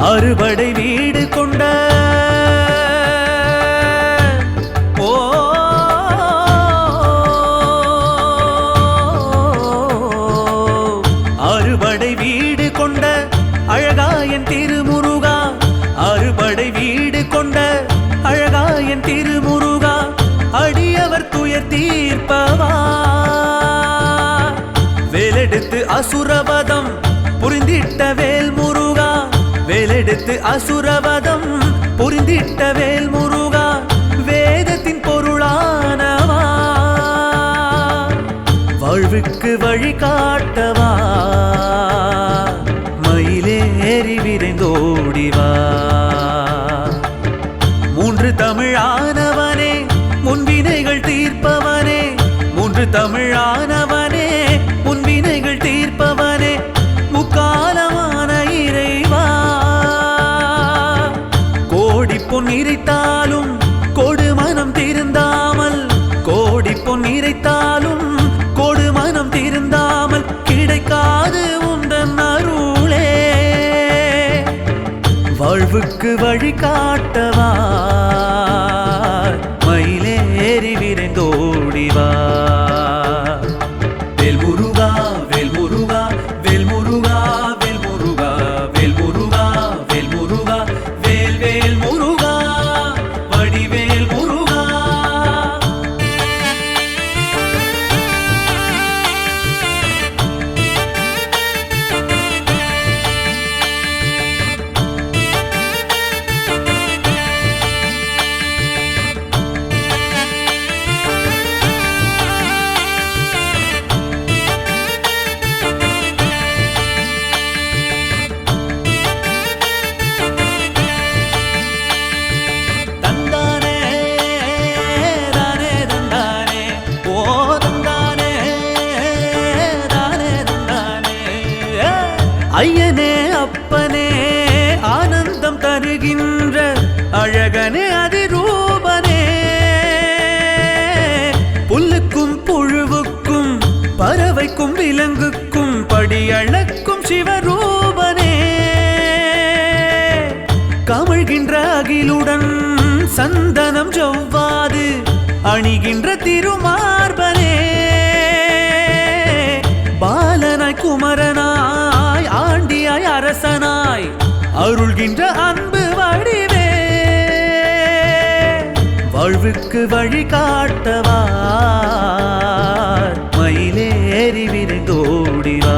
அறுபடை வீடு கொண்ட அறுபடை வீடு கொண்ட அழகாயன் திருமுருகா, அறுபடை வீடு கொண்ட அழகாயன் திருமுருகா, அடியவர் துயர் தீர்ப்பவா. வேலெடுத்து அசுரவதம் புரிந்திட்ட வேல் முருகா, வேலெடுத்து அசுரவதம் புரிந்திட்ட வேல் முருகா, வேதத்தின் பொருளானவா, வாழ்வுக்கு வழி காட்டவா, மயிலேறி விரைந்தோடிவா. மூன்று தமிழானவனே முன்வினைகள் தீர்ப்பவனே, மூன்று தமிழானவனே முன்வினைகள் தீர்ப்பவனே, முக்காலமான இறைவா. கோடி பொன் இறைத்தாலும் கொடு மனம் திருந்தாமல், கோடி பொன் இறைத்தாலும் கொடு மனம் திருந்தாமல் கிடைக்காது உந்தன் அருளே. வாழ்வுக்கு வழி காட்டவா, மயிலேறி விரைந்தோடிவா. வேல் முருகா வேல் முருகா வேல் முருகா வேல் முருகா வேல் முருகா வேல் முருகா வேல் வேல் முருகா வடிவேல் முருகா. ஐயனே அப்பனே ஆனந்தம் தருகின்ற அழகனே அதிரூபனே, புல்லுக்கும் புழுவுக்கும் பறவைக்கும் விலங்குக்கும் படியளக்கும் சிவரூபனே, கமழ்கின்ற அகிலுடன் சந்தனம் ஜவ்வாது அணிகின்ற திருமார்பனே, பாலனாய் குமரனாய் ஆண்டியாய் அரசனாய் அருள்கின்ற அன்பு வடிவே. வாழ்வுக்கு வழி காட்டவா, மயிலேறி விரைந்தோடிவா.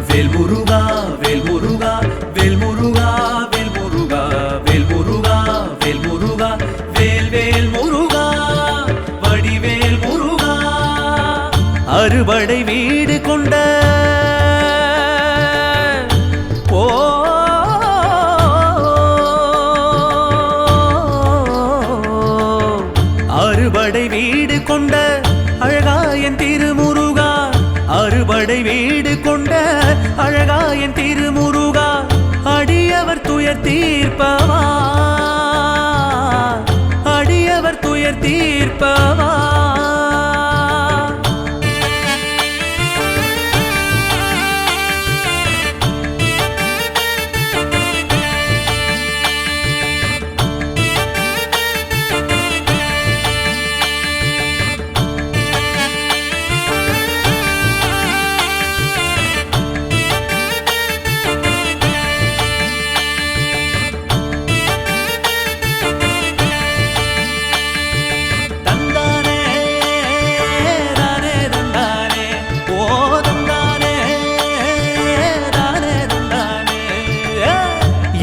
வேல் முருகா வேல் முருகா வேல் முருகா வேல் முருகா வேல் முருகா வேல் முருகா வேல் வேல் முருகா வடிவேல் முருகா. அறுபடை வீடு கொண்ட அறுபடை வீடு கொண்ட அழகாயன் திருமுருகா, அறுபடை வீடு கொண்ட அழகாயன் திருமுருகா, அடியவர் துயர் தீர்ப்பவா, அடியவர் துயர் தீர்ப்பவா.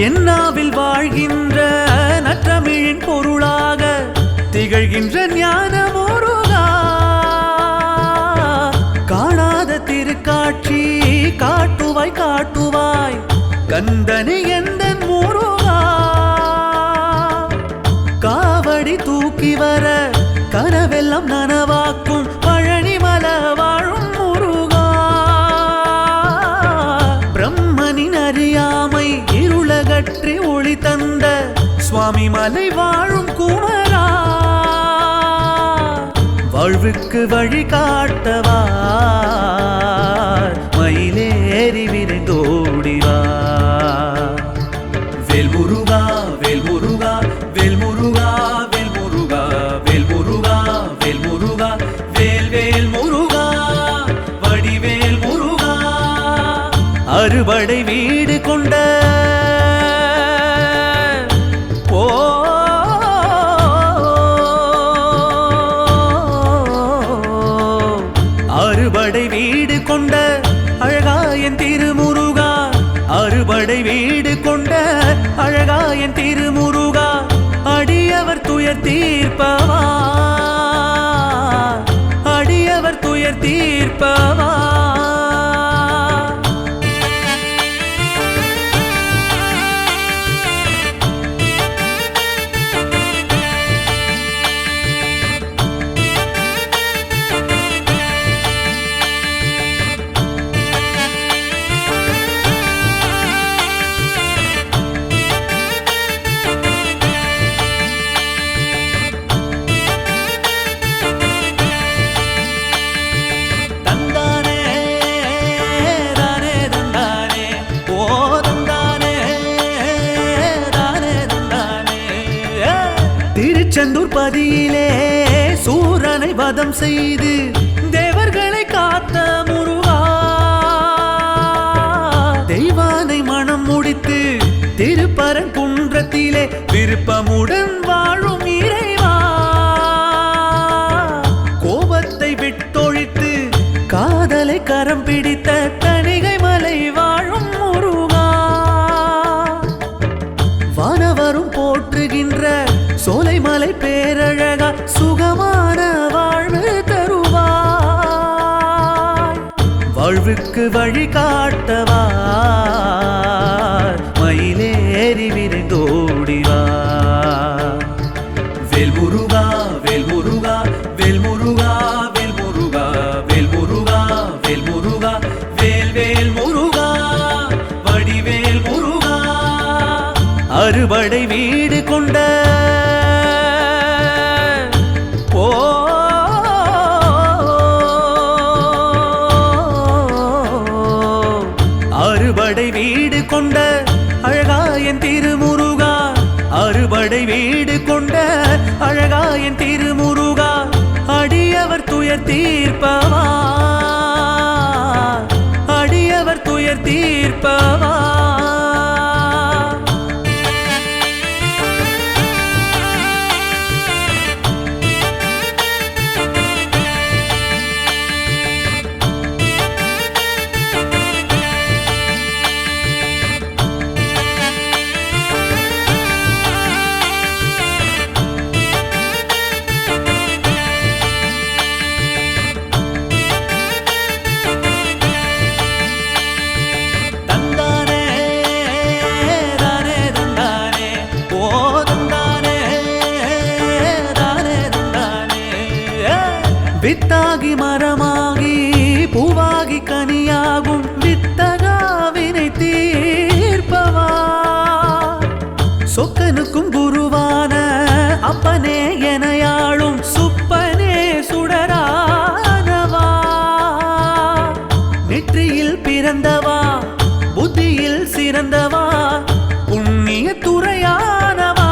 என்னாவில் வாழ்கின்ற நற்றமிழின் பொருளாக திகழ்கின்ற ஞான முருகா, காணாத திருக்காட்சி காட்டுவாய் காட்டுவாய் கந்தனி எந்தன் முருகா. காவடி தூக்கி வர கனவெல்லாம் நனவாக்கும் பழனிமல வாழும் முருகா, பிரம்மனின் அறியாமை இருளகற்றி ஒளி தந்த சுவாமி மலை வாழும் குமரா. வாழ்வுக்கு வழி காட்டவா, மயிலேறி விரைந்தோடிவா. அறுபடை வீடு கொண்ட அறுபடை வீடு கொண்ட அழகாயன் திருமுருகா, அறுபடை வீடு கொண்ட அழகாயன் திருமுருகா, அடியவர் துயர் தீர்ப்பவா, அடியவர் துயர் தீர்ப்பவா. திருச்செந்தூர் பதியிலே சூரனை வதம் செய்து தேவர்களை காத்த முருகா, தெய்வானை மனம் முடித்து திருப்பரங்குன்றத்திலே விருப்பமுடன் வாழும் இறைவா, கோபத்தை விட்டொழித்து காதலை கரம் பிடித்த தணிகை மலை வாழும் முருகா, வானவரும் போற்றுகின்ற சோலைமலை பேரழகா, சுகமான வாழ்வு தருவாய், வாழ்வுக்கு வழி காட்டவா, மயிலேறி விரைந்தோடிவா. வேல்முருகா வேல்முருகா வேல்முருகா வேல்முருகா வேல்முருகா வேல்முருகா வேல்வேல் முருகா வடிவேல் முருகா, அறுபடை வீடு கொண்ட அறுபடை வீடு கொண்ட அழகாயன் திருமுருகா, அறுபடை வீடு கொண்ட அழகாயன் திருமுருகா, அடியவர் துயர் தீர்ப்பவா, அடியவர் துயர் தீர்ப்பவா. வித்தாகி மரமாகி பூவாகி கனியாகும் வித்தகாவினை தீர்ப்பவா, சொக்கனுக்கும் குருவான அப்பனே எனையாளும் சுப்பனே சுடரானவா, நெற்றியில் பிறந்தவா புத்தியில் சிறந்தவா புண்ணிய துறையானவா,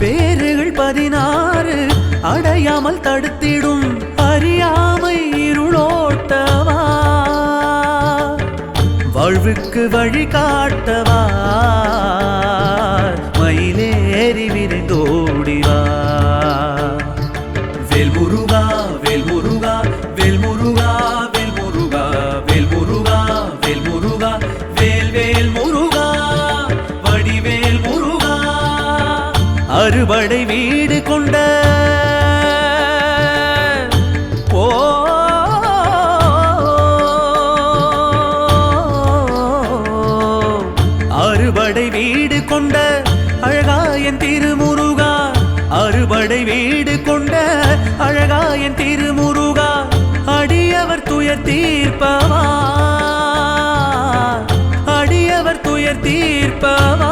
பேறுகள் 16 அடையாமல் தடுத்திடும் அறியாமை இருளோட்டவா, வாழ்வுக்கு வழி காட்டவா, மயிலேறி விரைந்தோடிவா. வேல்முருகா வேல்முருகா வேல்முருகா வேல்முருகா வேல்முருகா வேல்முருகா வேல்வேல் முருகா வடிவேல் முருகா, அறுபடை வீடு கொண்ட அறுபடை வீடு கொண்ட அழகாயன் திருமுருகா, அறுபடை வீடு கொண்ட அழகாயன் திருமுருகா, அடியவர் துயர் தீர்ப்பவா, அடியவர் துயர் தீர்ப்பவா.